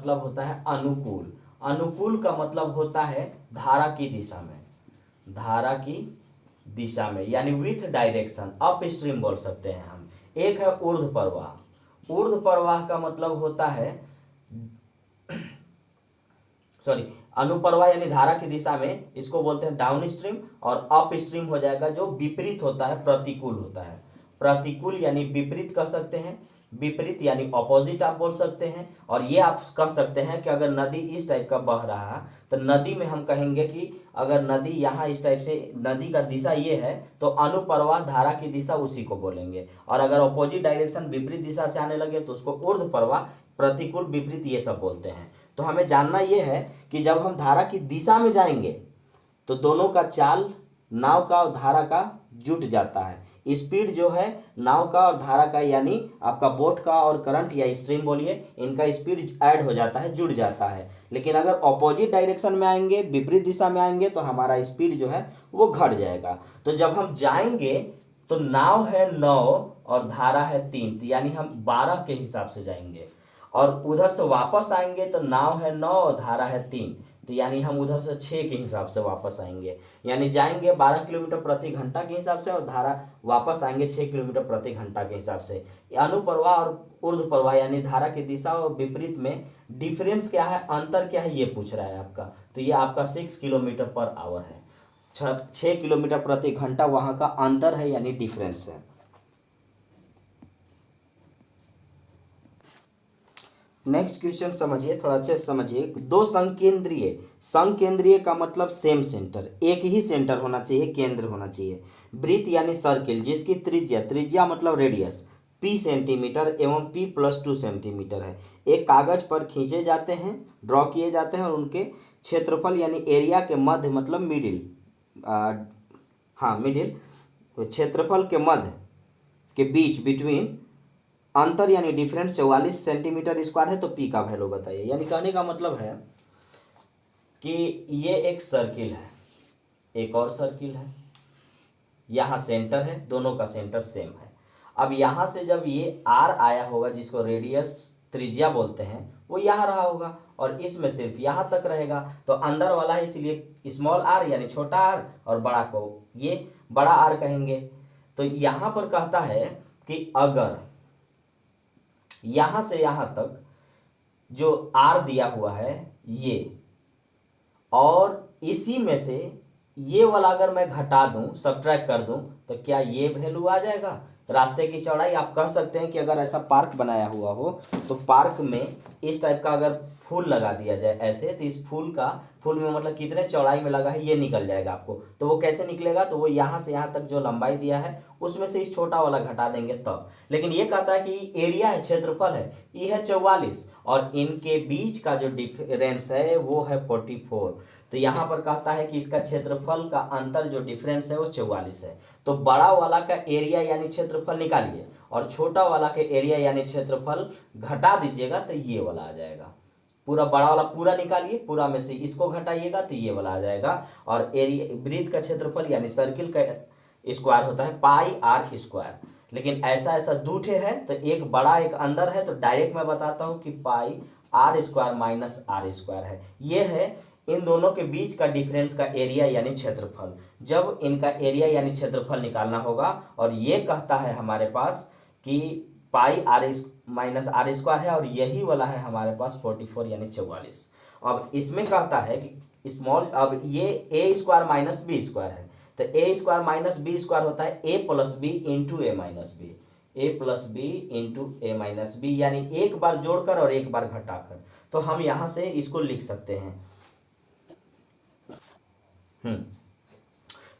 मतलब होता है अनुकूल। अनुकूल का मतलब होता है धारा की दिशा में, धारा की दिशा में यानी विथ डायरेक्शन, अप स्ट्रीम बोल सकते हैं हम। एक है ऊर्ध्व प्रवाह। ऊर्ध्व प्रवाह का मतलब होता है अनुप्रवाह यानी धारा की दिशा में, इसको बोलते हैं डाउन स्ट्रीम। और अप स्ट्रीम हो जाएगा जो विपरीत होता है, प्रतिकूल होता है। प्रतिकूल यानी विपरीत कह सकते हैं, विपरीत यानी ऑपोजिट आप बोल सकते हैं। और ये आप कह सकते हैं कि अगर नदी इस टाइप का बह रहा है तो नदी में हम कहेंगे कि अगर नदी यहाँ इस टाइप से, नदी का दिशा ये है तो अनुप्रवाह धारा की दिशा उसी को बोलेंगे। और अगर ऑपोजिट डायरेक्शन विपरीत दिशा से आने लगे तो उसको ऊर्ध्व प्रवाह, प्रतिकूल, विपरीत ये सब बोलते हैं। तो हमें जानना ये है कि जब हम धारा की दिशा में जाएंगे तो दोनों का चाल नाव का और धारा का जुट जाता है। स्पीड जो है नाव का और धारा का यानी आपका बोट का और करंट या स्ट्रीम बोलिए, इनका स्पीड ऐड हो जाता है, जुड़ जाता है। लेकिन अगर ऑपोजिट डायरेक्शन में आएंगे, विपरीत दिशा में आएंगे तो हमारा स्पीड जो है वो घट जाएगा। तो जब हम जाएंगे तो नाव है 9 और धारा है 3, यानी हम 12 के हिसाब से जाएंगे। और उधर से वापस आएंगे तो नाव है 9 और धारा है 3, तो यानी हम उधर से 6 के हिसाब से वापस आएंगे। यानी जाएंगे 12 किलोमीटर प्रति घंटा के हिसाब से और धारा वापस आएंगे 6 किलोमीटर प्रति घंटा के हिसाब से। अनुप्रवाह और ऊर्ध्व प्रवाह यानी धारा की दिशा और विपरीत में डिफरेंस क्या है, अंतर क्या है, ये पूछ रहा है आपका। तो ये आपका 6 किलोमीटर पर आवर है, 6 किलोमीटर प्रति घंटा वहाँ का अंतर है यानी डिफरेंस है। नेक्स्ट क्वेश्चन समझिए, थोड़ा अच्छे से समझिए। दो संकेंद्रीय, संकेंद्रीय का मतलब सेम सेंटर, एक ही सेंटर होना चाहिए, केंद्र होना चाहिए। वृत्त यानी सर्किल जिसकी त्रिज्या, त्रिज्या मतलब रेडियस, p सेंटीमीटर एवं p+2 सेंटीमीटर है, एक कागज पर खींचे जाते हैं, ड्रॉ किए जाते हैं और उनके क्षेत्रफल यानी एरिया के मध्य मतलब मिडिल, मिडिल, क्षेत्रफल के मध्य के बीच, बिटवीन, अंतर यानी डिफरेंस 44 सेंटीमीटर स्क्वायर है। तो पी का वैल्यू बताइए। यानी कहने का मतलब है कि ये एक सर्किल है, एक और सर्किल है, यहाँ सेंटर है, दोनों का सेंटर सेम है। अब यहाँ से जब ये आर आया होगा जिसको रेडियस त्रिज्या बोलते हैं, वो यहाँ रहा होगा और इसमें सिर्फ यहाँ तक रहेगा। तो अंदर वाला है इसलिए स्मॉल आर यानी छोटा आर और बड़ा को ये बड़ा आर कहेंगे। तो यहाँ पर कहता है कि अगर यहाँ से यहाँ तक जो आर दिया हुआ है ये, और इसी में से ये वाला अगर मैं घटा दूं, सब्ट्रैक्ट कर दूं, तो क्या ये वैल्यू आ जाएगा। रास्ते की चौड़ाई आप कह सकते हैं कि अगर ऐसा पार्क बनाया हुआ हो तो पार्क में इस टाइप का अगर फूल लगा दिया जाए ऐसे, तो इस फूल में मतलब कितने चौड़ाई में लगा है ये निकल जाएगा आपको। तो वो कैसे निकलेगा, तो वो यहाँ से यहाँ तक जो लंबाई दिया है उसमें से इस छोटा वाला घटा देंगे तब। लेकिन ये कहता है कि एरिया है, क्षेत्रफल है, ये है 44 और इनके बीच का जो डिफरेंस है वो है 44। तो यहाँ पर कहता है कि इसका क्षेत्रफल का अंतर जो डिफरेंस है वो 44 है। तो बड़ा वाला का एरिया यानी क्षेत्रफल निकालिए और छोटा वाला के एरिया यानी क्षेत्रफल घटा दीजिएगा तो ये वाला आ जाएगा। पूरा बड़ा वाला पूरा निकालिए, पूरा में से इसको घटाइएगा तो ये वाला आ जाएगा। और एरिया, वृत्त का क्षेत्रफल यानी सर्किल का स्क्वायर होता है पाई आर स्क्वायर। लेकिन ऐसा दो ठे है तो एक बड़ा एक अंदर है, तो डायरेक्ट मैं बताता हूँ कि pi r square minus are square है। ये है इन दोनों के बीच का डिफरेंस का एरिया यानी क्षेत्रफल। जब इनका एरिया यानी क्षेत्रफल निकालना होगा और ये कहता है हमारे पास कि pi are minus are square है और यही वाला है हमारे पास 44 यानी 44। अब इसमें कहता है कि स्मॉल, अब ये ए स्क्वायर माइनस बी स्क्वायर है, तो ए स्क्वायर माइनस बी स्क्वायर होता है ए प्लस बी इंटू ए माइनस बी, ए प्लस बी इंटू ए माइनस बी, यानी एक बार जोड़कर और एक बार घटाकर। तो हम यहाँ से इसको लिख सकते हैं।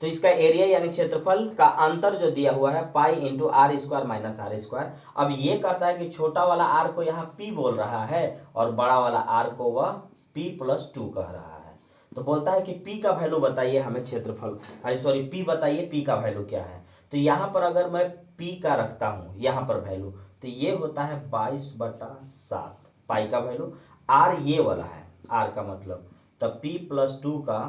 तो इसका एरिया यानी क्षेत्रफल का अंतर जो दिया हुआ है pi into R square minus are square. अब ये कहता है कि छोटा वाला आर को यहाँ पी बोल रहा है और बड़ा वाला आर को वह p+2 कह रहा है। तो बोलता है कि p का वैल्यू बताइए हमें, क्षेत्रफल p बताइए, p का वैल्यू क्या है। तो यहाँ पर अगर मैं p का रखता हूँ यहाँ पर वैल्यू, तो ये होता है 22/7 पाई का वैल्यू। आर ये वाला है, आर का मतलब, तब p+2 का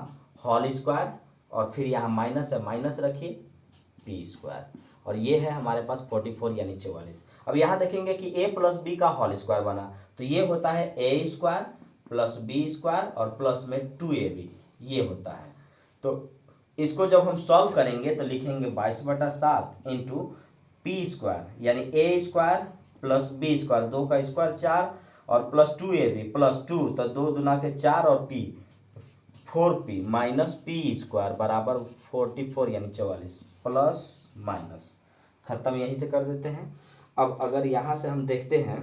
होल स्क्वायर और फिर यहाँ माइनस है, माइनस रखिए पी स्क्वायर, और ये है हमारे पास 44 यानी 44। अब यहाँ देखेंगे कि a प्लस बी का होल स्क्वायर बना, तो ये होता है ए स्क्वायर प्लस बी स्क्वायर और प्लस में 2ab, ये होता है। तो इसको जब हम सॉल्व करेंगे तो लिखेंगे 22/7 इंटू पी स्क्वायर यानी ए स्क्वायर प्लस बी स्क्वायर, 2 का स्क्वायर 4 और प्लस 2ab प्लस 2, तो 2 दूना के 4 और P 4p minus P square बराबर 44 यानी 44 प्लस माइनस खत्म, यहीं से कर देते हैं। अब अगर यहाँ से हम देखते हैं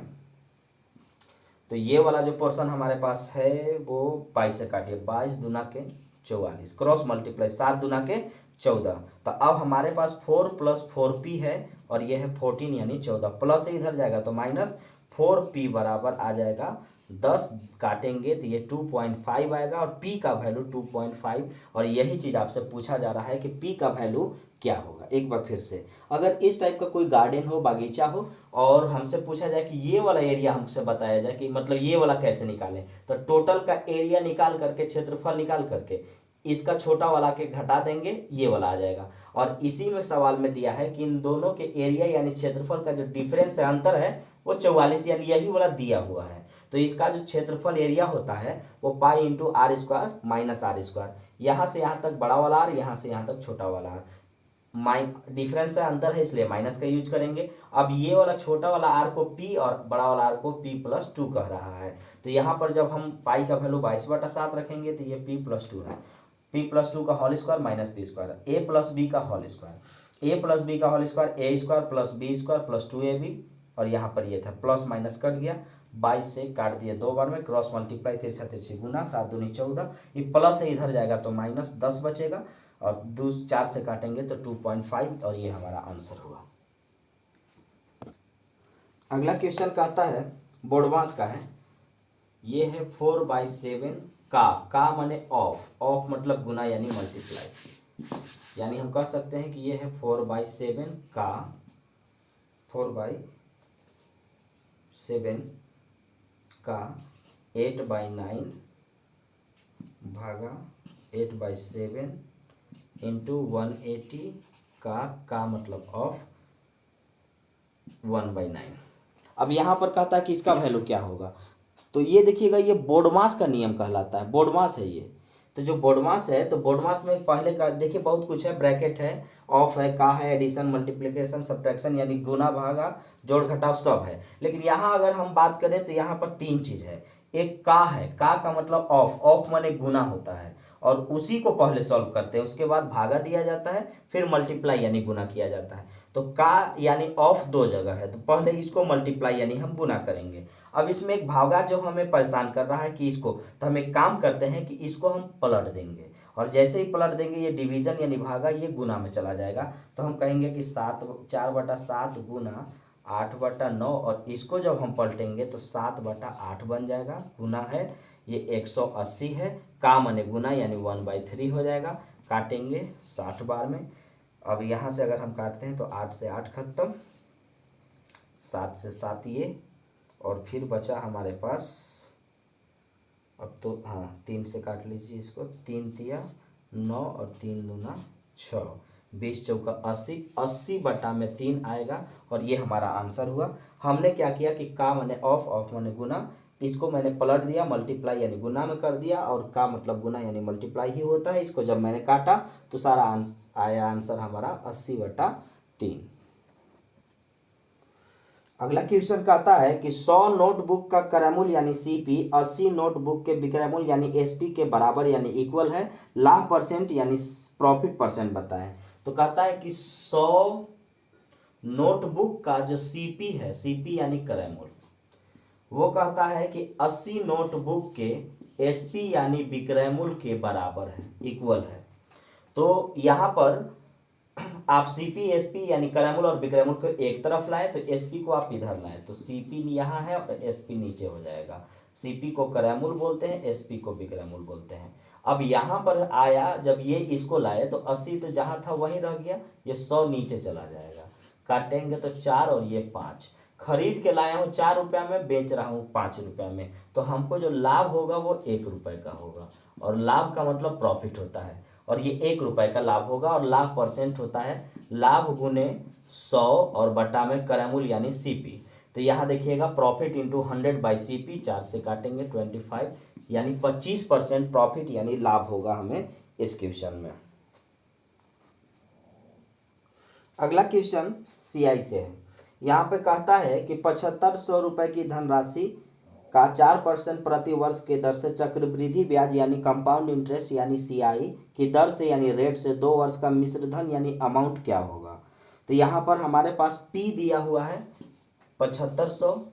तो ये वाला जो पोर्शन हमारे पास है वो 22 से काटिए, 22 दूना के 44 क्रॉस मल्टीप्लाई 7 दूना के 14, तो अब हमारे पास 4 प्लस 4p है और ये है 14 यानी 14, प्लस से इधर जाएगा तो माइनस 4p बराबर आ जाएगा 10, काटेंगे तो ये 2.5 आएगा और p का वैल्यू 2.5, और यही चीज़ आपसे पूछा जा रहा है कि p का वैल्यू क्या होगा। एक बार फिर से, अगर इस टाइप का कोई गार्डन हो, बागीचा हो और हमसे पूछा जाए कि ये वाला एरिया हमसे बताया जाए कि मतलब ये वाला कैसे निकालें, तो टोटल का एरिया निकाल करके, क्षेत्रफल निकाल करके इसका छोटा वाला के घटा देंगे, ये वाला आ जाएगा। और इसी में सवाल में दिया है कि इन दोनों के एरिया यानी क्षेत्रफल का जो डिफरेंस है, अंतर है, वो 44 यानी यही वाला दिया हुआ है। तो इसका जो क्षेत्रफल एरिया होता है वो pi into R square minus are square, यहाँ से यहाँ तक बड़ा वाला आर, यहाँ से यहाँ तक छोटा वाला आर, डिफरेंस है, अंतर है, इसलिए माइनस का यूज करेंगे। अब ये वाला छोटा वाला आर को p और बड़ा वाला आर को p+2 कह रहा है, तो यहाँ पर जब हम पाई का वैल्यू 22/7 रखेंगे तो ये p+2 है, p+2 का whole square minus p square, a plus B का whole square, a plus B का whole square, a square plus B square plus 2ab, और यहाँ पर ये था प्लस माइनस कट गया, 22 से काट दिए 2 बार में, क्रॉस मल्टीप्लाई 3 गुना 7 दूनी 14, ये प्लस से इधर जाएगा तो माइनस 10 बचेगा और 4 से काटेंगे तो 2.5, और ये हमारा आंसर हुआ। अगला क्वेश्चन कहता है, बोर्डमास का है, ये है 4/7 का माने ऑफ मतलब गुना यानी मल्टीप्लाई, यानी हम कह सकते हैं कि ये है 4/7 का 8/9 भागा 8/7 इंटू 180 का मतलब ऑफ 1/9। अब यहाँ पर कहता है कि इसका वैल्यू क्या होगा, तो ये देखिएगा, ये बोर्डमास का नियम कहलाता है, बोर्डमास है ये। तो जो बोर्डमास है, तो बोर्डमास में पहले का देखिए बहुत कुछ है, ब्रैकेट है, ऑफ है, का है, एडिशन, मल्टीप्लिकेशन, सब्ट्रैक्शन यानी गुना भागा जोड़ घटाव सब है। लेकिन यहाँ अगर हम बात करें तो यहाँ पर 3 चीज़ है, एक का है, का मतलब ऑफ माने गुना होता है, और उसी को पहले सॉल्व करते हैं, उसके बाद भागा दिया जाता है, फिर मल्टीप्लाई यानी गुना किया जाता है। तो का यानी ऑफ 2 जगह है, तो पहले इसको मल्टीप्लाई यानी हम गुना करेंगे। अब इसमें एक भागा जो हमें परेशान कर रहा है कि इसको, तो हम एक काम करते हैं कि इसको हम पलट देंगे, और जैसे ही पलट देंगे ये डिवीजन यानी भागा ये गुना में चला जाएगा, तो हम कहेंगे कि 4/7 गुना 8/9, और इसको जब हम पलटेंगे तो 7/8 बन जाएगा, गुना है, ये 180 है, का माने गुना यानी 1/3 हो जाएगा, काटेंगे 60 बार में। अब यहाँ से अगर हम काटते हैं तो 8 से 8 खत्म, 7 से 7 ये, और फिर बचा हमारे पास, अब तो हाँ 3 से काट लीजिए इसको, 3 तिया 9 और 3 दूना 6, 20 चौका 80, 80/3 आएगा, और ये हमारा आंसर हुआ। हमने क्या किया कि का माने ऑफ माने गुना, इसको मैंने पलट दिया, मल्टीप्लाई यानी गुना में कर दिया, और का मतलब गुना यानी मल्टीप्लाई ही होता है। इसको जब मैंने काटा तो सारा आया आंसर हमारा 80/3। अगला क्वेश्चन कहता है कि 100 नोटबुक का क्रयमूल्य यानी सीपी 80 नोटबुक के विक्रयमूल्य यानी एसपी के बराबर यानी इक्वल है, लाभ परसेंट यानी प्रॉफिट परसेंट बताएं। तो कहता है कि 100 नोटबुक का जो सीपी है, सीपी यानी क्रयमूल्य, वो कहता है कि 80 नोटबुक के एसपी यानी विक्रयमूल्य के बराबर है, इक्वल है। तो यहाँ पर आप सीपी एसपी यानी क्रयमूल्य और विक्रयमूल्य को एक तरफ लाए, तो एसपी को आप इधर लाए, तो सीपी यहाँ है और एसपी नीचे हो जाएगा। सीपी को क्रयमूल्य बोलते हैं, एसपी को विक्रयमूल्य बोलते हैं। अब यहाँ पर आया, जब ये इसको लाए तो 80 तो जहाँ था वहीं रह गया, ये 100 नीचे चला जाएगा, काटेंगे तो 4 और ये 5, खरीद के लाया हूँ 4 रुपये में, बेच रहा हूँ 5 रुपये में, तो हमको जो लाभ होगा वो 1 रुपये का होगा, और लाभ का मतलब प्रॉफिट होता है, और ये 1 रुपये का लाभ होगा, और लाभ परसेंट होता है लाभ गुने 100 और बटा में क्रयमूल्य यानी सीपी। तो यहाँ देखिएगा प्रॉफिट इंटू 100/CP, 4 से काटेंगे 25, यानी 25% प्रॉफिट यानी लाभ होगा हमें इस क्वेश्चन में। अगला क्वेश्चन CI से है। यहाँ पे कहता है कि 7500 रुपये की धनराशि का 4% प्रति वर्ष के दर से चक्रवृद्धि ब्याज यानी कंपाउंड इंटरेस्ट यानी CI की दर से यानी रेट से 2 वर्ष का मिश्र धन यानी अमाउंट क्या होगा। तो यहाँ पर हमारे पास P दिया हुआ है 7500,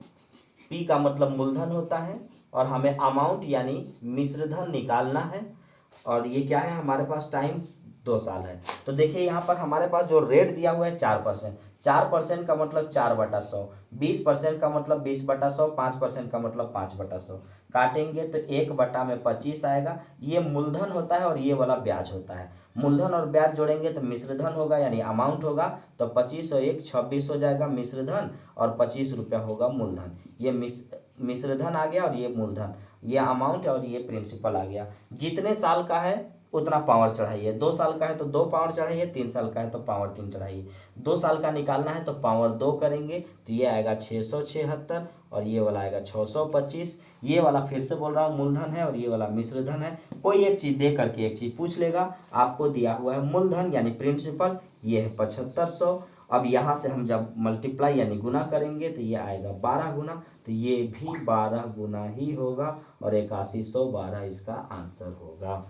P का मतलब मूलधन होता है और हमें अमाउंट यानी मिश्र धन निकालना है। और ये क्या है, हमारे पास टाइम 2 साल है। तो देखिए यहाँ पर हमारे पास जो रेट दिया हुआ है 4%, 4% का मतलब 4/100, 20% का मतलब 20/100, 5% का मतलब 5/100, काटेंगे तो 1/25 आएगा। ये मूलधन होता है और ये वाला ब्याज होता है। मूलधन और ब्याज जोड़ेंगे तो मिश्र धन होगा यानी अमाउंट होगा। तो 25 और 1 26 हो जाएगा मिश्र धन और 25 रुपया होगा मूलधन। ये मिश्र धन आ गया और ये मूलधन, ये अमाउंट और ये प्रिंसिपल आ गया। जितने साल का है उतना पावर चढ़ाइए। 2 साल का है तो 2 पावर चढ़ाइए, 3 साल का है तो पावर 3 चढ़ाइए। 2 साल का निकालना है तो पावर 2 करेंगे तो ये आएगा 676 और ये वाला आएगा 625। ये वाला फिर से बोल रहा हूँ मूलधन है और ये वाला मिश्र धन है। कोई एक चीज़ दे करके एक चीज़ पूछ लेगा। आपको दिया हुआ है मूलधन यानी प्रिंसिपल, ये है 7500। अब यहाँ से हम जब मल्टीप्लाई यानी गुना करेंगे तो ये आएगा 12 गुना, तो ये भी 12 गुना ही होगा और 8112 इसका आंसर होगा।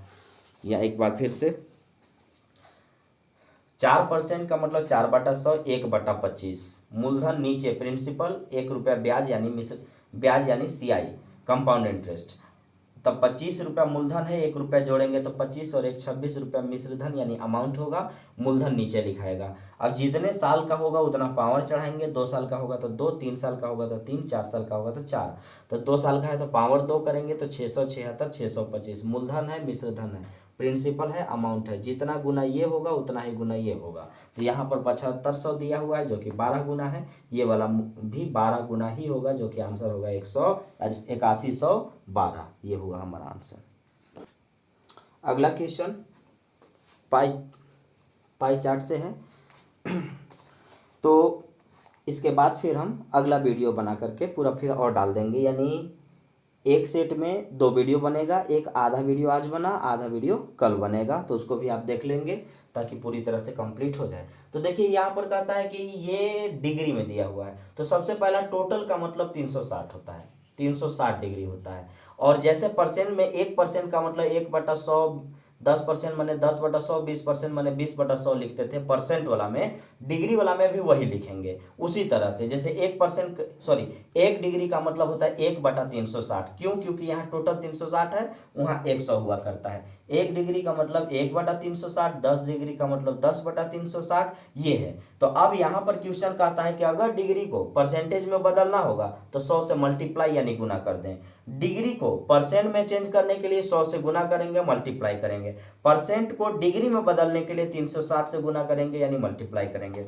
या एक बार फिर से, 4% का मतलब 4/100, 1/25 मूलधन, नीचे प्रिंसिपल, 1 रुपया ब्याज यानी ब्याज यानी CI कंपाउंड इंटरेस्ट। तब 25 रुपया मूलधन है, 1 रुपया जोड़ेंगे तो 25 और 1 26 रुपया मिश्र धन यानी अमाउंट होगा। मूलधन नीचे लिखाएगा। अब जितने साल का होगा उतना पावर चढ़ाएंगे। 2 साल का होगा तो 2, 3 साल का होगा तो 3, 4 साल का होगा तो 4। तो 2 साल का है तो पावर 2 करेंगे तो 676, 625 मूलधन है, मिश्र धन है, प्रिंसिपल है, अमाउंट है। जितना गुना ये होगा उतना ही गुना ये होगा। तो यहाँ पर 7500 दिया हुआ है जो कि 12 गुना है, ये वाला भी 12 गुना ही होगा जो कि आंसर होगा 8112। ये हुआ हमारा आंसर। अगला क्वेश्चन पाई चार्ट से है। तो इसके बाद फिर हम अगला वीडियो बना करके पूरा फिर और डाल देंगे, यानी एक सेट में 2 वीडियो बनेगा। एक आधा वीडियो आज बना, आधा वीडियो कल बनेगा, तो उसको भी आप देख लेंगे ताकि पूरी तरह से कंप्लीट हो जाए। तो देखिए यहाँ पर कहता है कि ये डिग्री में दिया हुआ है। तो सबसे पहला टोटल का मतलब 360 होता है, 360 डिग्री होता है। और जैसे परसेंट में 1% का मतलब 1/100, 10% मैंने 10/100, 20% मैंने 20/100 लिखते थे परसेंट वाला में। डिग्री वाला में भी वही लिखेंगे उसी तरह से। जैसे 1 डिग्री का मतलब होता है 1/360। क्यों? क्योंकि यहाँ टोटल 360 है, वहाँ 100 हुआ करता है। 1 डिग्री का मतलब 1/360, 10 डिग्री का मतलब 10/360, ये है। तो अब यहाँ पर क्वेश्चन कहता है कि अगर डिग्री को परसेंटेज में बदलना होगा तो 100 से मल्टीप्लाई यानी गुना कर दें। डिग्री को परसेंट में चेंज करने के लिए 100 से गुना करेंगे, मल्टीप्लाई करेंगे। परसेंट को डिग्री में बदलने के लिए 360 से गुना करेंगे यानी मल्टीप्लाई करेंगे।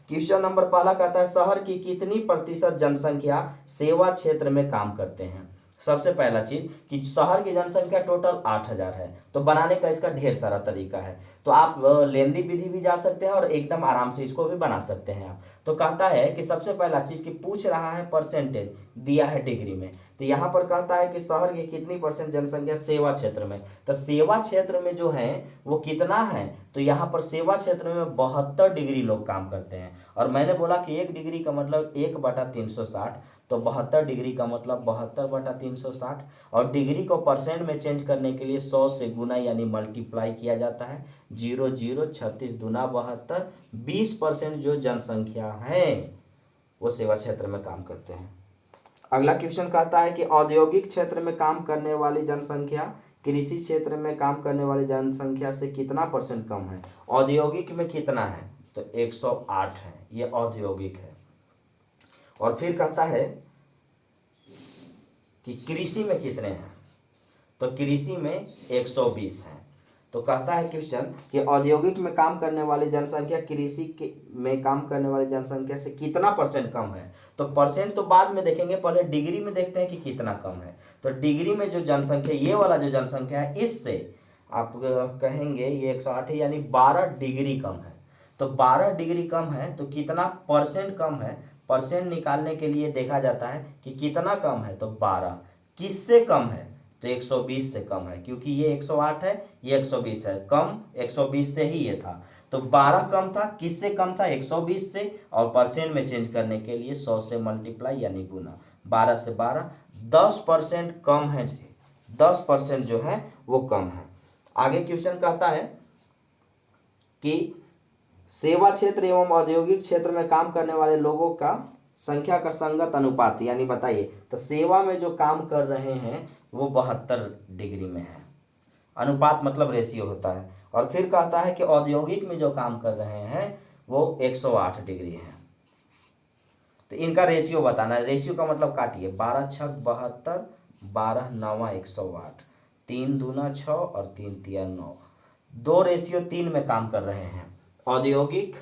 क्वेश्चन नंबर पहला कहता है शहर की कितनी प्रतिशत जनसंख्या सेवा क्षेत्र में काम करते हैं। सबसे पहला चीज कि शहर की जनसंख्या टोटल 8000 है। तो बनाने का इसका ढेर सारा तरीका है, तो आप लेंदी विधि भी जा सकते हैं और एकदम आराम से इसको भी बना सकते हैं आप। तो कहता है कि सबसे पहला चीज कि पूछ रहा है परसेंटेज, दिया है डिग्री में। तो यहाँ पर कहता है कि शहर की कितनी % जनसंख्या सेवा क्षेत्र में। तो सेवा क्षेत्र में जो है वो कितना है, तो यहाँ पर सेवा क्षेत्र में 72 डिग्री लोग काम करते हैं। और मैंने बोला कि 1 डिग्री का मतलब 1/360, तो 72 डिग्री का मतलब 72/360। और डिग्री को परसेंट में चेंज करने के लिए 100 से गुना यानी मल्टीप्लाई किया जाता है। 0 0 36 दूना 72, 20% जो जनसंख्या है वो सेवा क्षेत्र में काम करते हैं। अगला क्वेश्चन कहता है कि औद्योगिक क्षेत्र में काम करने वाली जनसंख्या कृषि क्षेत्र में काम करने वाली जनसंख्या से कितना % कम है। औद्योगिक में कितना है, तो 108 है, ये औद्योगिक है। और फिर कहता है कि कृषि में कितने हैं, तो कृषि में 120 है। तो कहता है क्वेश्चन कि औद्योगिक में काम करने वाली जनसंख्या कृषि में काम करने वाली जनसंख्या से कितना % कम है। तो परसेंट तो बाद में देखेंगे, पहले डिग्री में देखते हैं कि कितना कम है। तो डिग्री में जो जनसंख्या, ये वाला जो जनसंख्या है, इससे आप कहेंगे ये 108 है यानी 12 डिग्री कम है। तो 12 डिग्री कम है तो कितना % कम है, परसेंट निकालने के लिए देखा जाता है कि कितना कम है, तो 12। किससे कम है, तो 120 से कम है, क्योंकि ये 108 है, ये 120 है, कम 120 से ही ये था। तो 12 कम था, किससे कम था, 120 से, और परसेंट में चेंज करने के लिए 100 से मल्टीप्लाई यानी गुना, 12 से 12, 10% कम है, 10% जो है वो कम है। आगे क्वेश्चन कहता है कि सेवा क्षेत्र एवं औद्योगिक क्षेत्र में काम करने वाले लोगों का संख्या का संगत अनुपात, यानी बताइए। तो सेवा में जो काम कर रहे हैं वो 72 डिग्री में है, अनुपात मतलब रेशियो होता है। और फिर कहता है कि औद्योगिक में जो काम कर रहे हैं वो 108 डिग्री है। तो इनका रेशियो बताना है। रेशियो का मतलब काटिए, 12 छक 72, 12 नवा 108, 3 दूना 6 और 3 तिया 9। 2 रेशियो 3 में काम कर रहे हैं। औद्योगिक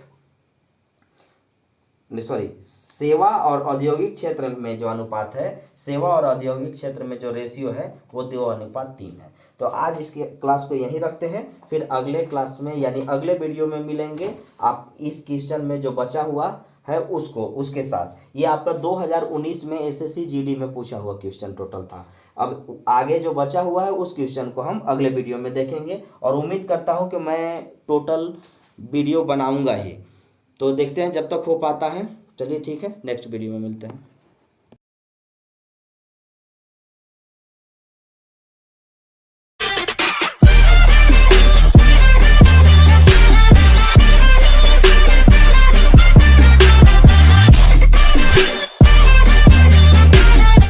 सेवा और औद्योगिक क्षेत्र में जो अनुपात है, सेवा और औद्योगिक क्षेत्र में जो रेशियो है वो 2:3 है। तो आज इसके क्लास को यहीं रखते हैं, फिर अगले क्लास में यानी अगले वीडियो में मिलेंगे। आप इस क्वेश्चन में जो बचा हुआ है उसके साथ, ये आपका 2019 में एसएससी जीडी में पूछा हुआ क्वेश्चन टोटल था। अब आगे जो बचा हुआ है उस क्वेश्चन को हम अगले वीडियो में देखेंगे, और उम्मीद करता हूँ कि मैं टोटल वीडियो बनाऊंगा ही। तो देखते हैं जब तक हो पाता है। चलिए ठीक है, नेक्स्ट वीडियो में मिलते हैं।